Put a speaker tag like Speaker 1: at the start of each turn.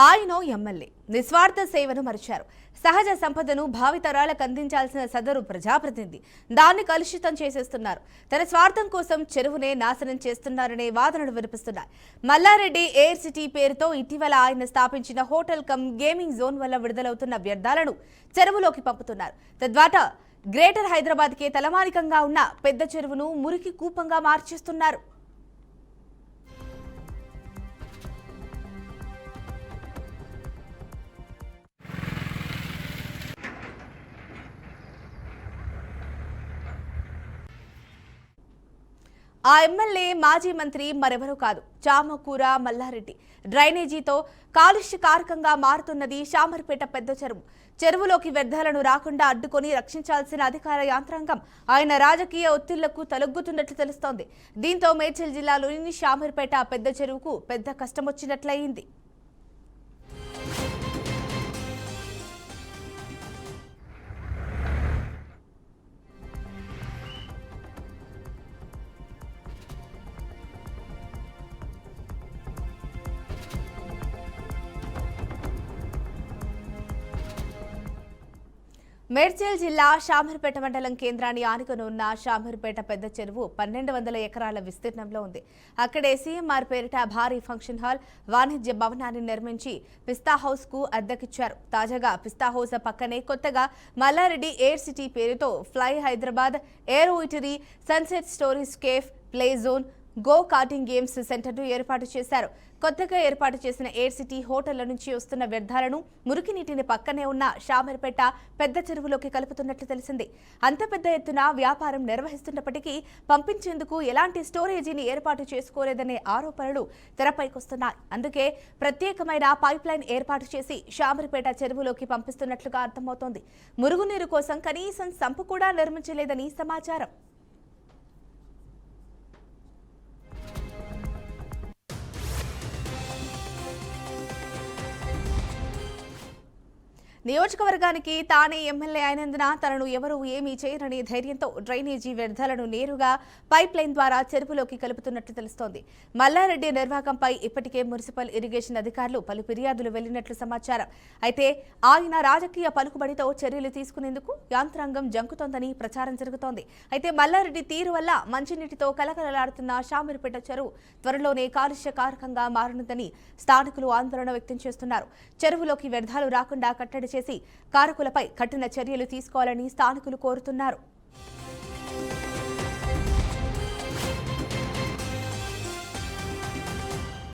Speaker 1: ఆయనో MLA నిస్వార్థ సేవను మరిచారు. సహజ సంపదను భావితరాలకు అందించాల్సిన సదరు ప్రజాప్రతినిధి దాన్ని కలుషితం చేసేస్తున్నారు. తన స్వార్థం కోసం చెరువునే నాశనం చేస్తున్నారనే వాదనలు వినిపిస్తున్నాయి. మల్లారెడ్డి ఎయిర్ సిటీ పేరుతో ఇటీవల ఆయన స్థాపించిన హోటల్ కమ్ గేమింగ్ జోన్ వల్ల విడుదలవుతున్న వ్యర్థాలను చెరువులోకి పంపుతున్నారు. తద్వారా గ్రేటర్ హైదరాబాద్కే తలమానికంగా ఉన్న పెద్ద చెరువును మురికి కూపంగా మార్చేస్తున్నారు. ఆ ఎమ్మెల్యే మాజీ మంత్రి మరెవరూ కాదు, చామకూర మల్లారెడ్డి. డ్రైనేజీతో కాలుష్యకారకంగా మారుతున్నది షామర్పేట పెద్ద చెరువు. చెరువులోకి వ్యర్థాలను రాకుండా అడ్డుకొని రక్షించాల్సిన అధికార యంత్రాంగం ఆయన రాజకీయ ఒత్తిళ్లకు తలొగ్గుతున్నట్లు తెలుస్తోంది. దీంతో మేడ్చల్ జిల్లాలోని షామర్పేట పెద్ద చెరువుకు పెద్ద కష్టమొచ్చినట్లయింది. మేడ్చల్ జిల్లా షామర్పేట మండలం కేంద్రాన్ని ఆనుకుని ఉన్న షామర్పేట పెద్ద చెరువు 1200 ఎకరాల విస్తీర్ణంలో ఉంది. అక్కడే సీఎంఆర్ పేరిట భారీ ఫంక్షన్ హాల్, వాణిజ్య భవనాన్ని నిర్మించి పిస్తా హౌస్ కు అద్దెకిచ్చారు. తాజాగా పిస్తా హౌస్ పక్కనే కొత్తగా మల్లారెడ్డి ఎయిర్ సిటీ పేరుతో Fly Hyderabad, Air Eatery, Sunset Stories Cafe, play zone, go karting games సెంటర్ను ఏర్పాటు చేశారు. కొత్తగా ఏర్పాటు చేసిన ఎయిర్ సిటీ హోటళ్ల నుంచి వస్తున్న వ్యర్థాలను, మురికి నీటిని పక్కనే ఉన్న షామర్పేట పెద్ద చెరువులోకి కలుపుతున్నట్లు తెలిసింది. అంత పెద్ద ఎత్తున వ్యాపారం నిర్వహిస్తున్నప్పటికీ పంపించేందుకు ఎలాంటి స్టోరేజీని ఏర్పాటు చేసుకోలేదనే ఆరోపణలు తెరపైకొస్తున్నాయి. అందుకే ప్రత్యేకమైన పైప్ లైన్ ఏర్పాటు చేసి షామర్పేట చెరువులోకి పంపిస్తున్నట్లుగా అర్థమవుతోంది. మురుగునీరు కోసం కనీసం సంపు కూడా నిర్మించలేదని సమాచారం. నియోజకవర్గానికి తానే ఎమ్మెల్యే అయినందున తనను ఎవరూ ఏమీ చేయరనే ధైర్యంతో డ్రైనేజీ వ్యర్థాలను నేరుగా పైప్ లైన్ ద్వారా చెరువులోకి కలుపుతున్నట్లు తెలుస్తోంది. మల్లారెడ్డి నిర్వాహకంపై ఇప్పటికే మున్సిపల్ ఇరిగేషన్ అధికారులు పలు ఫిర్యాదులు వెళ్లినట్లు సమాచారం. అయితే ఆయన రాజకీయ పలుకుబడితో చర్యలు తీసుకునేందుకు యాంత్రాంగం జంకుతోందని ప్రచారం జరుగుతోంది. అయితే మల్లారెడ్డి తీరు వల్ల మంచినీటితో కలకలలాడుతున్న షామర్పేట చెరువు త్వరలోనే కాలుష్యకారకంగా మారనుందని స్థానికులు ఆందోళన వ్యక్తం చేస్తున్నారు. చెరువులోకి వ్యర్థాలు రాకుండా కట్టడి చేసి కారకులపై కఠిన చర్యలు తీసుకోవాలని స్థానికులు కోరుతున్నారు.